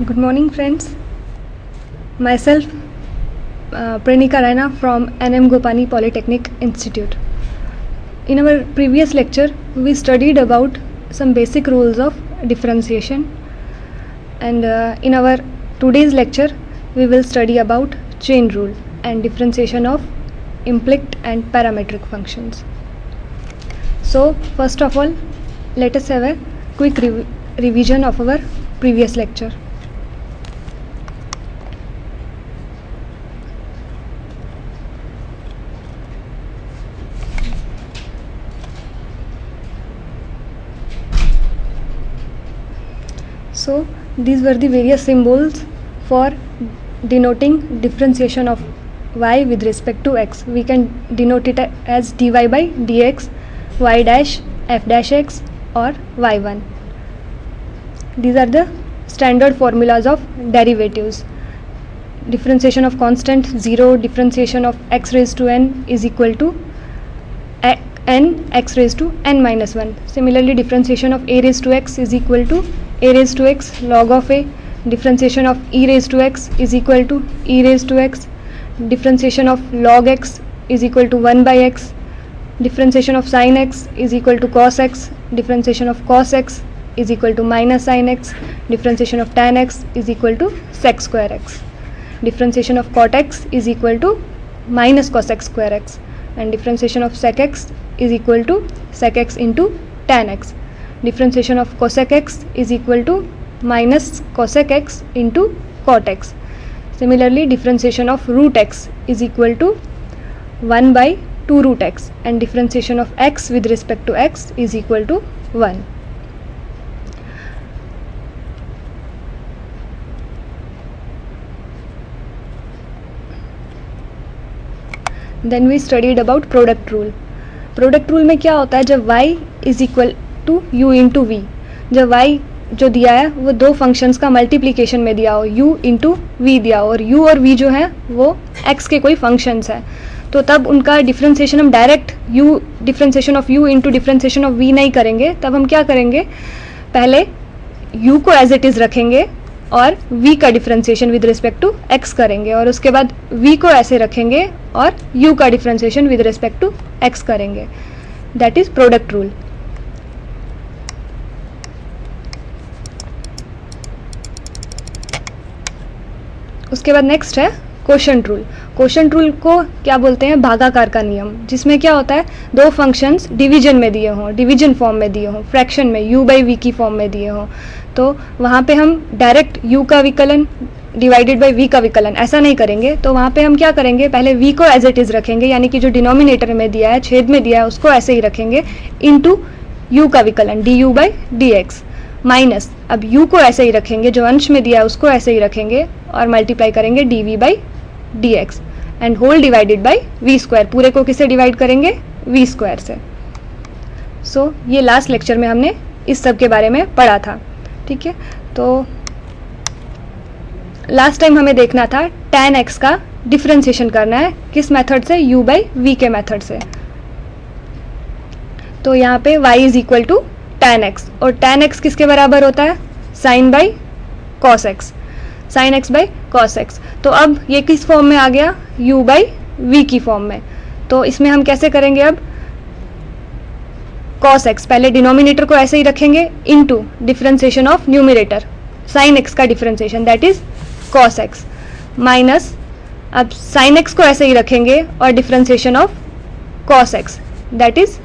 Good morning, friends. Myself, Pranika Raina from NM Gopani Polytechnic Institute. In our previous lecture, we studied about some basic rules of differentiation, and in our today's lecture, we will study about chain rule and differentiation of implicit and parametric functions. So, first of all, let us have a quick revision of our previous lecture. So these were the various symbols for denoting differentiation of y with respect to x. We can denote it as dy by dx, y dash, f dash x or y1. These are the standard formulas of derivatives. Differentiation of constant 0, differentiation of x raised to n is equal to n x raised to n minus 1. Similarly, differentiation of a raised to x is equal to a raised to x log of a. Differentiation of e raised to x is equal to e raised to x. Differentiation of log x is equal to 1 by x. Differentiation of sin x is equal to cos x. Differentiation of cos x is equal to minus sin x. Differentiation of tan x is equal to sec square x. Differentiation of cot x is equal to minus cos x square x. And differentiation of sec x is equal to sec x into tan x. Differentiation of cosec x is equal to minus cosec x into cot x. Similarly, differentiation of root x is equal to 1 by 2 root x, and differentiation of x with respect to x is equal to 1. Then we studied about product rule. Product rule में क्या होता है, जब y is equal to u into V, जब y जो दिया है वो दो फंक्शंस का मल्टीप्लिकेशन में दिया हो, u इंटू वी दिया हो, और u और v जो है वो x के कोई फंक्शंस है, तो तब उनका डिफ्रेंसिएशन हम direct u differentiation of u into differentiation of v नहीं करेंगे. तब हम क्या करेंगे, पहले u को एज इट इज़ रखेंगे और v का differentiation with respect to x करेंगे, और उसके बाद v को ऐसे रखेंगे और u का differentiation with respect to x करेंगे. That is product rule. उसके बाद नेक्स्ट है कोशेंट रूल. कोशेंट रूल को क्या बोलते हैं, भागाकार का नियम, जिसमें क्या होता है, दो फंक्शंस डिवीजन में दिए हों, डिवीजन फॉर्म में दिए हों, फ्रैक्शन में u बाई वी की फॉर्म में दिए हों, तो वहाँ पे हम डायरेक्ट u का विकलन डिवाइडेड बाई v का विकलन ऐसा नहीं करेंगे. तो वहाँ पे हम क्या करेंगे, पहले v को एज इट इज़ रखेंगे, यानी कि जो डिनोमिनेटर में दिया है, छेद में दिया है, उसको ऐसे ही रखेंगे, इनटू u का विकलन du बाई dx, माइनस अब u को ऐसे ही रखेंगे, जो अंश में दिया है उसको ऐसे ही रखेंगे और मल्टीप्लाई करेंगे dv by dx and whole divided by V square. पूरे को किससे डिवाइड करेंगे, v स्क्वायर से. सो ये लास्ट लेक्चर में हमने इस सब के बारे में पढ़ा था. ठीक है, तो लास्ट टाइम हमें देखना था tan x का डिफ्रेंसिएशन करना है, किस मेथड से, u बाई v के मेथड से. तो यहाँ पे y is equal to tan x, और tan x किसके बराबर होता है, sin by cos x, sin x by cos x. तो अब ये किस फॉर्म में आ गया, u बाई v की फॉर्म में. तो इसमें हम कैसे करेंगे, अब cos x पहले डिनोमिनेटर को ऐसे ही रखेंगे, into differentiation of numerator sin x का differentiation, that is cos x, minus अब sin x को ऐसे ही रखेंगे और differentiation of cos x, that is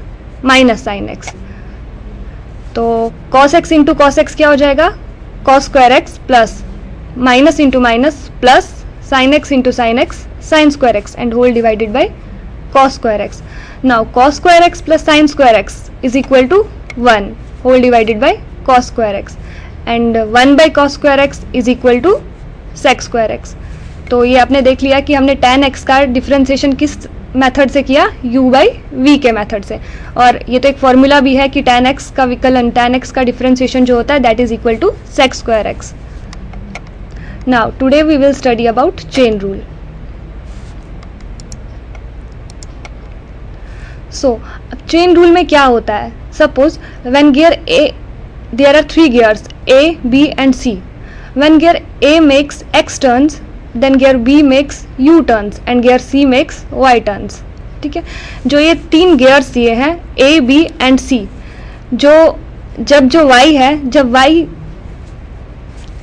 minus sin x. तो cos x into cos x क्या हो जाएगा, cos square x plus minus into minus plus sin x into sin x sin square x and whole divided by cos square x. Now cos square x plus sin square x is equal to 1 whole divided by cos square x and 1 by cos square x is equal to sec square x. तो ये आपने देख लिया कि हमने tan x का differentiation किस method से किया, u बाई v के मेथड से. और ये तो एक फॉर्मूला भी है कि tan x का विकलन, tan x का डिफरेंशिएशन जो होता है, that is equal to sec square x. Now today we will study about chain rule. So chain rule में क्या होता है, suppose when gear A, there are 3 gears A, B and C. When gear A makes X turns, then gear B makes U turns and gear C makes Y turns. ठीक है, जो ये 3 gears दिए हैं A, B एंड C, जो Y है,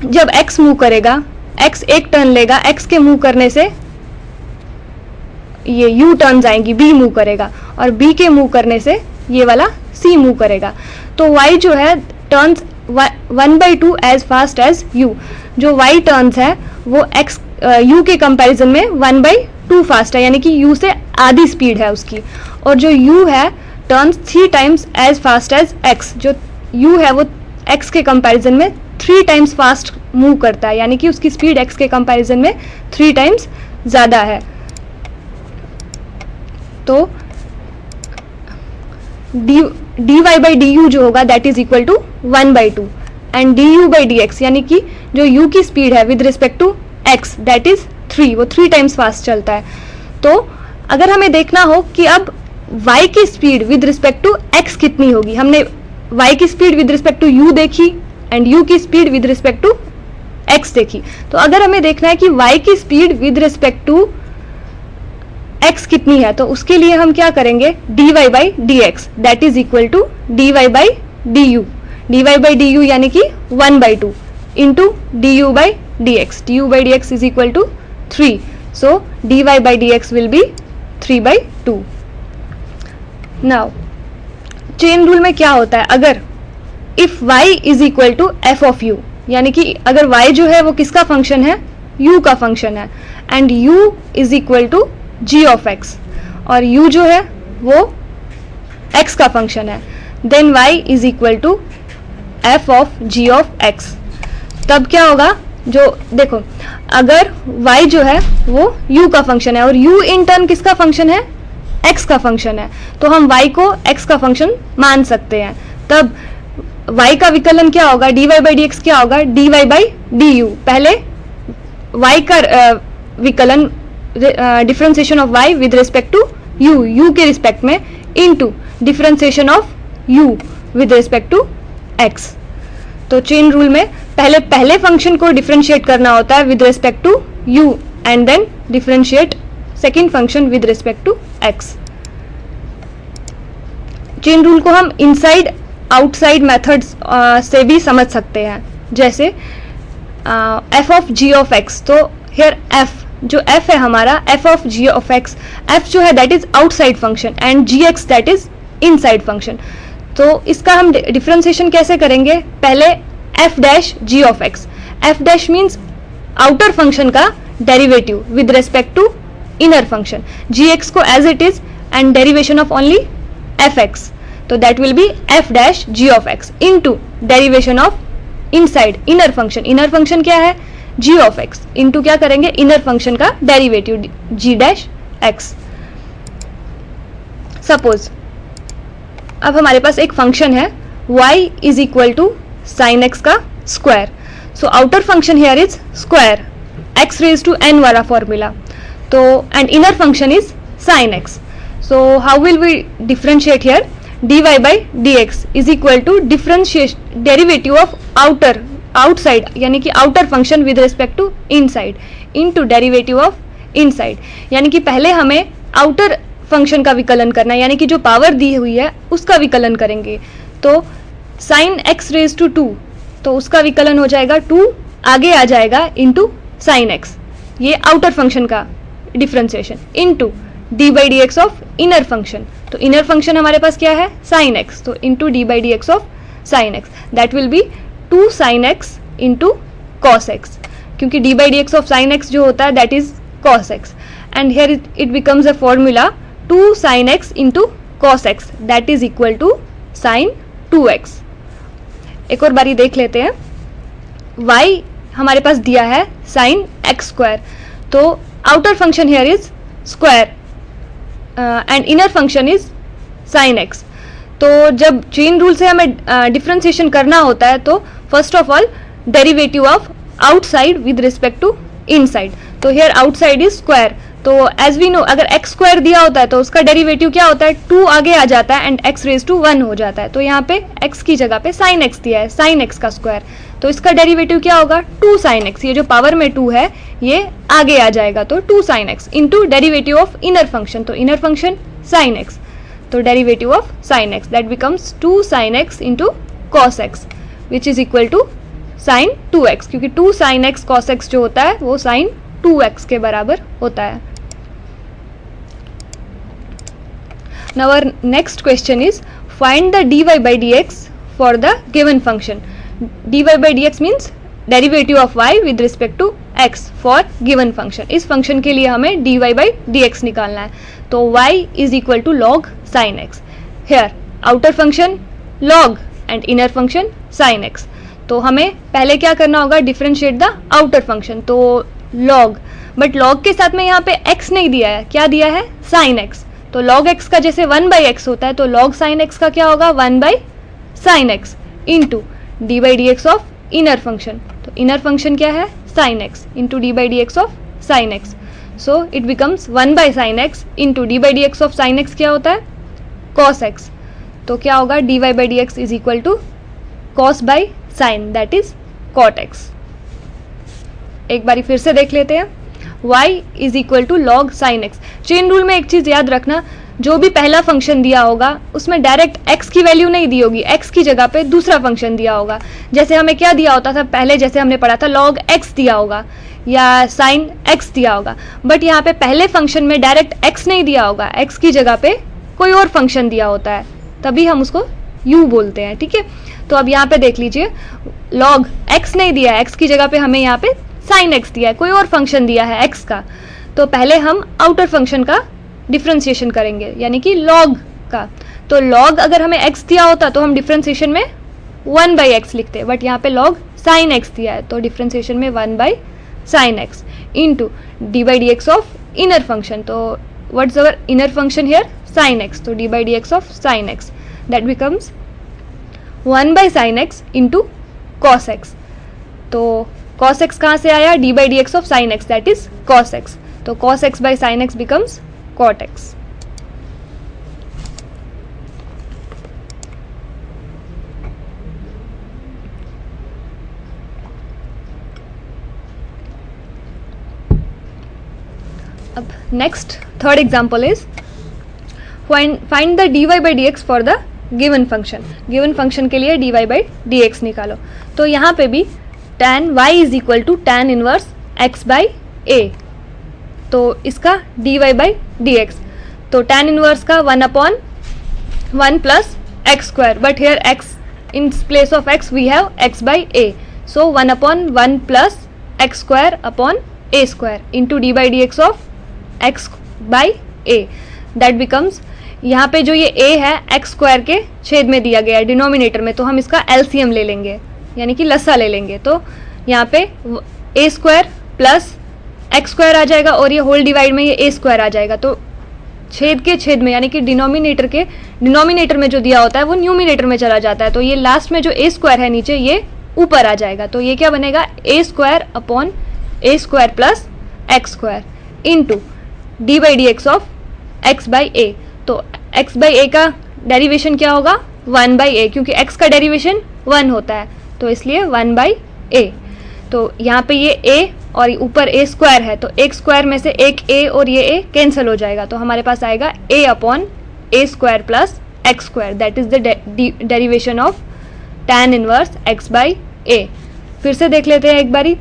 जब X move करेगा, X एक टर्न लेगा, X के मूव करने से ये U टर्न्स आएंगी, B मूव करेगा, और B के मूव करने से ये वाला C मूव करेगा. तो Y जो है turns 1/2 as fast as U. जो Y टर्न्स है वो U के कंपैरिजन में 1/2 फास्ट है, यानी कि U से आधी स्पीड है उसकी. और जो U है turns 3 times as fast as X. जो U है वो X के कंपैरिजन में 3 टाइम्स फास्ट मूव करता है, यानी कि उसकी स्पीड X के कंपैरिजन में 3 टाइम्स ज़्यादा है. तो dy by du जो होगा that is equal to 1/2 and du by dx, यानी कि जो u की स्पीड है with respect to x that is 3, वो 3 टाइम्स फास्ट चलता है. तो अगर हमें देखना हो कि अब y की speed with respect to x कितनी होगी, हमने y की speed with respect to u देखी एंड u की speed with respect to x देखी. तो अगर हमें देखना है कि y की speed with respect to x कितनी है, तो उसके लिए हम क्या करेंगे, dy by dx that is equal to dy by du. dy by du यानी कि 1/2 into du by dx. du by dx is equal to 3. So dy by dx will be 3/2. Now chain rule में क्या होता है, अगर if y is equal to f of u, यानी कि अगर y जो है वो किसका फंक्शन है, u का फंक्शन है, and u is equal to g of x, और u जो है वो x का फंक्शन है, then y is equal to f of g of x. तब क्या होगा, जो देखो अगर y जो है वो u का फंक्शन है और u इन टर्न किसका फंक्शन है, x का फंक्शन है, तो हम y को x का फंक्शन मान सकते हैं. तब y का विकलन क्या होगा, dy by dx क्या होगा, dy by du. पहले y का विकलन differentiation of y with respect to u के रिस्पेक्ट में, into differentiation of u with respect to x. तो चेन रूल में पहले फंक्शन को डिफरेंशिएट करना होता है with respect to u and then differentiate second function with respect to x. Chain rule को हम इनसाइड आउटसाइड मेथड्स से भी समझ सकते हैं, जैसे f of g of x. तो हियर f जो f है हमारा, f of g of x, f जो है that is outside function and gx that is inside function. तो इसका हम डिफरेंशिएशन कैसे करेंगे, पहले f dash g of x. f dash means outer function का derivative with respect to inner function, gx को as it is and derivation of only fx. तो that will be f dash g of x into derivation of inside inner function. Inner function क्या है, g of x, into क्या करेंगे, inner function का derivative g dash x. Suppose अब हमारे पास एक फंक्शन है y is equal to sine x का square. So outer function here is square, x raise to n वाला फॉर्मूला. तो and inner function is sine x. So how will we differentiate here, dy by dx is equal to differentiation derivative of outside, यानी कि outer function with respect to inside, into derivative of inside. यानी कि पहले हमें outer function का विकलन करना है, यानी कि जो पावर दी हुई है उसका विकलन करेंगे. तो साइन x रेज टू 2, तो उसका विकलन हो जाएगा 2 आगे आ जाएगा इनटू साइन x, ये आउटर फंक्शन का differentiation, into D by D X of inner function. तो इनर फंक्शन हमारे पास क्या है, साइन x, तो into D by D X of sign x, that will be 2 sin x into cos x, क्योंकि D by D X of sign x जो होता है that is cos x, and here it becomes a formula 2 sin x into cos x that is equal to sine 2x. एक और बारी देख लेते हैं, y हमारे पास दिया है साइन x स्क्वायर, तो outer function here is square and inner function is sine x. तो जब चेन रूल से हमें डिफरेंशिएशन करना होता है तो first of all derivative of outside with respect to inside. तो हियर आउटसाइड इज स्क्वायर, तो एज वी नो अगर x स्क्वायर दिया होता है तो उसका डेरिवेटिव क्या होता है, 2 आगे आ जाता है एंड x रेज टू 1 हो जाता है. तो यहाँ पे x की जगह पे साइन x दिया है, साइन x का स्क्वायर, तो इसका डेरिवेटिव क्या होगा 2 sin x, ये जो पावर में 2 है ये आगे आ जाएगा तो 2 sin x into derivative of inner function, तो इनर फंक्शन sin x, तो derivative of sin x that becomes 2 sin x into cos x which is equal to sin 2x, क्योंकि 2 sin x cos x जो होता है वो sin 2x के बराबर होता है. Now our next question is find the dy by dx for the given function. dy by dx means derivative of y with respect to x for given function. इस function के लिए हमें dy by dx निकालना है. तो y is equal to log sin x. Here outer function log and inner function sin x. तो हमें पहले क्या करना होगा, डिफरेंशिएट द आउटर फंक्शन. तो log, बट log के साथ में यहाँ पे x नहीं दिया है, क्या दिया है sin x. तो log x का जैसे 1/x होता है तो log sin x का क्या होगा 1/sin x into D by D X of inner function. तो इनर फंक्शन क्या है sin x into D by D X of sin x. So it becomes 1/sin x into D by D X of sin x क्या होता है cos x. तो क्या होगा dy by D X is equal to cos by sin that is cot x. एक बारी फिर से देख लेते हैं. y is equal to log sine x. Chain rule में एक चीज याद रखना, जो भी पहला फंक्शन दिया होगा उसमें डायरेक्ट x की वैल्यू नहीं दी होगी, x की जगह पे दूसरा फंक्शन दिया होगा. जैसे हमें क्या दिया होता था पहले, जैसे हमने पढ़ा था log x दिया होगा या sin x दिया होगा, बट यहाँ पे पहले फंक्शन में डायरेक्ट x नहीं दिया होगा, x की जगह पे कोई और फंक्शन दिया होता है, तभी हम उसको u बोलते हैं. ठीक है, तो अब यहाँ पे देख लीजिए log x नहीं दिया है, x की जगह पे हमें यहाँ पे sin x दिया है, कोई और फंक्शन दिया है x का. तो पहले हम आउटर फंक्शन का डिफ्रेंसिएशन करेंगे यानी कि log का. तो log अगर हमें x दिया होता तो हम डिफ्रेंसिएशन में 1/x लिखते, बट यहाँ पे log sin x दिया है तो डिफ्रेंसिएशन में 1/sin x into D by D X of inner function. तो what's our inner function here sin x, तो D by D X of sin x that becomes 1/sin x into cos x. तो cos x कहाँ से आया D by D X of sine X that is cos x. तो cos x by sine X becomes cot x. अब next third example is find the dy by D x for the given function. Given function के लिए dy by D x निकालो. तो यहाँ पे भी tan y is equal to tan inverse x by a. तो इसका dy बाई डी एक्स, तो tan इनवर्स का 1/1 plus x square, but here x in place of x we have x by a. सो 1/1 plus x square upon a square into D by D X of x by a that becomes, यहाँ पे जो ये a है x square के छेद में दिया गया है डिनोमिनेटर में, तो हम इसका एलसीएम ले लेंगे यानी कि लसा ले लेंगे. तो यहाँ पे a square plus x square आ जाएगा और ये होल डिवाइड में ये a स्क्वायर आ जाएगा. तो छेद के छेद में यानी कि डिनोमिनेटर में जो दिया होता है वो न्यूमिनेटर में चला जाता है. तो ये लास्ट में जो a स्क्वायर है नीचे ये ऊपर आ जाएगा. तो ये क्या बनेगा a square upon a square plus x square into D by D X of x by a. तो x बाई a का डेरिवेशन क्या होगा 1/a, क्योंकि x का डेरिवेशन 1 होता है तो इसलिए 1/a. तो यहाँ पे ये a और ऊपर a स्क्वायर है, तो एक स्क्वायर में से एक a और ये a कैंसिल हो जाएगा. तो हमारे पास आएगा a upon a square plus x square that is the derivation of tan inverse x by a. फिर से देख लेते हैं एक बारी.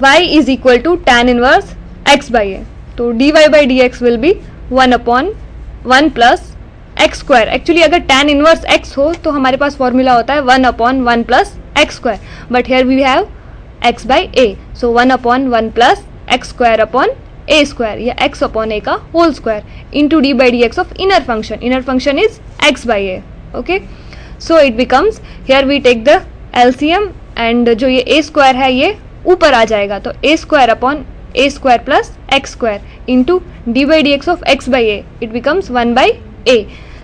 y is equal to tan inverse x by a. तो dy by D X will be 1/1 plus x square. Actually अगर tan inverse x हो तो हमारे पास फॉर्मूला होता है 1/1 plus x square, but here we have x by a. सो 1/1 plus x square upon a square या x अपॉन a का whole square into D by D X of inner function. Inner function is x by a. Okay, so it becomes here we take the LCM and जो ये a square है ये ऊपर आ जाएगा. तो a square upon a square plus x square into D by D X of x by a. It becomes 1/a.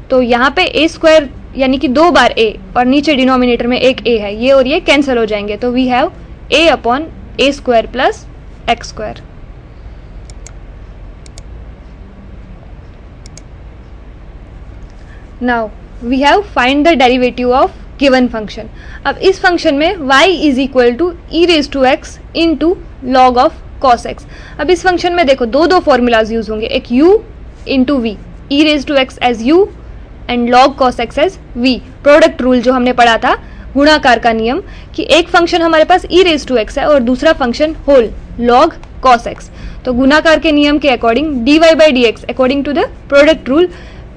तो यहाँ पे a स्क्वायर यानी कि 2 बार a और नीचे डिनोमिनेटर में एक a है, ये और ये कैंसिल हो जाएंगे. तो we have a upon a square plus x square. Now we have find the derivative of given function. अब इस फंक्शन में y is equal to e raise to x into log of cos x. अब इस function में देखो दो formulas use होंगे, एक u into v, e raise to x as u and log cos x as v। Product rule जो हमने पढ़ा था, गुणाकार का नियम, कि एक फंक्शन हमारे पास ई रेज टू एक्स है और दूसरा function whole log cos x. तो गुणाकार के नियम के according dy by D x according to the product rule,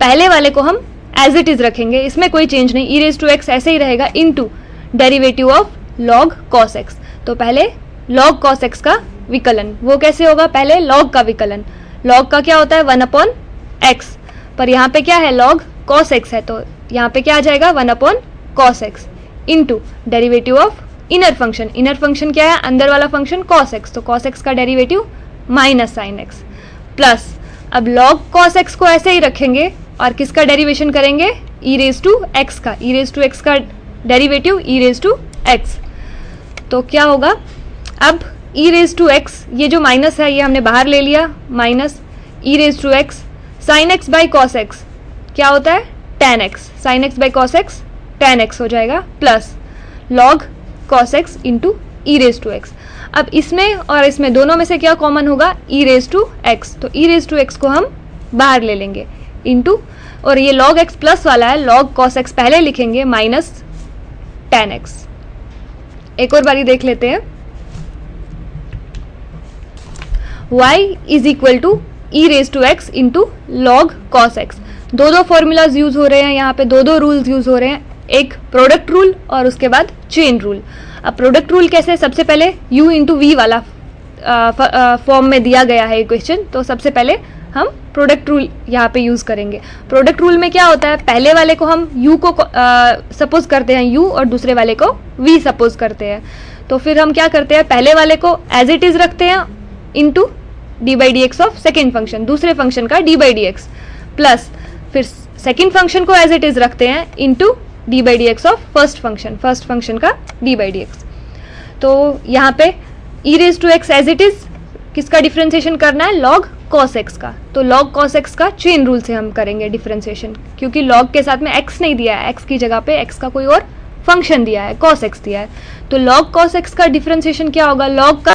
पहले वाले को हम एज इट इज रखेंगे, इसमें कोई चेंज नहीं, ई रेज टू एक्स ऐसे ही रहेगा into derivative of log cos x. तो पहले लॉग कॉस एक्स का विकलन, वो कैसे होगा, पहले लॉग का विकलन, लॉग का क्या होता है 1 x, पर यहाँ पे क्या है लॉग कॉस एक्स है, तो यहाँ पे क्या आ जाएगा 1 cos x into derivative of inner function, inner function क्या है, अंदर वाला फंक्शन cos x, तो cos x का derivative minus sine x, plus अब log cos x को ऐसे ही रखेंगे और किसका डेरिवेशन करेंगे, e रेज टू x का, e रेज टू x का derivative e raise to x। तो क्या होगा, अब e रेज टू x, ये जो माइनस है ये हमने बाहर ले लिया, minus e raise to x sine x by cos x क्या होता है tan x, sine x by cos x tan x हो जाएगा, plus log cos x into e raise to x. अब इसमें और इसमें दोनों में से क्या कॉमन होगा, ई रेज टू एक्स, तो ई रेज टू एक्स को हम बाहर ले लेंगे इंटू, और ये log x प्लस वाला है, log cos x पहले लिखेंगे माइनस tan x। एक और बारी देख लेते हैं, y is equal to e raise to x into log cos x. दो फॉर्मूलाज यूज हो रहे हैं यहाँ पे, दो रूल्स यूज हो रहे हैं, एक प्रोडक्ट रूल और उसके बाद चेन रूल। अब प्रोडक्ट रूल कैसे, सबसे पहले u इंटू वी वाला फॉर्म में दिया गया है क्वेश्चन, तो सबसे पहले हम प्रोडक्ट रूल यहाँ पे यूज करेंगे। प्रोडक्ट रूल में क्या होता है, पहले वाले को हम u को सपोज करते हैं u और दूसरे वाले को v सपोज करते हैं, तो फिर हम क्या करते हैं, पहले वाले को एज इट इज रखते हैं into D by D X of second function, दूसरे फंक्शन का डी बाई डी एक्स, प्लस फिर सेकेंड फंक्शन को एज इट इज रखते हैं into D by D X of first function का डी बाई डी एक्स। तो यहाँ पे E raise to x as it is किसका डिफ्रेंसिएशन करना है, लॉग कॉस एक्स का, तो लॉग कॉस एक्स का चेन रूल से हम करेंगे डिफ्रेंसिएशन, क्योंकि लॉग के साथ में एक्स नहीं दिया है, एक्स की जगह पे एक्स का कोई और फंक्शन दिया है, कॉस एक्स दिया है, तो लॉग कॉस एक्स का डिफ्रेंसिएशन क्या होगा, लॉग का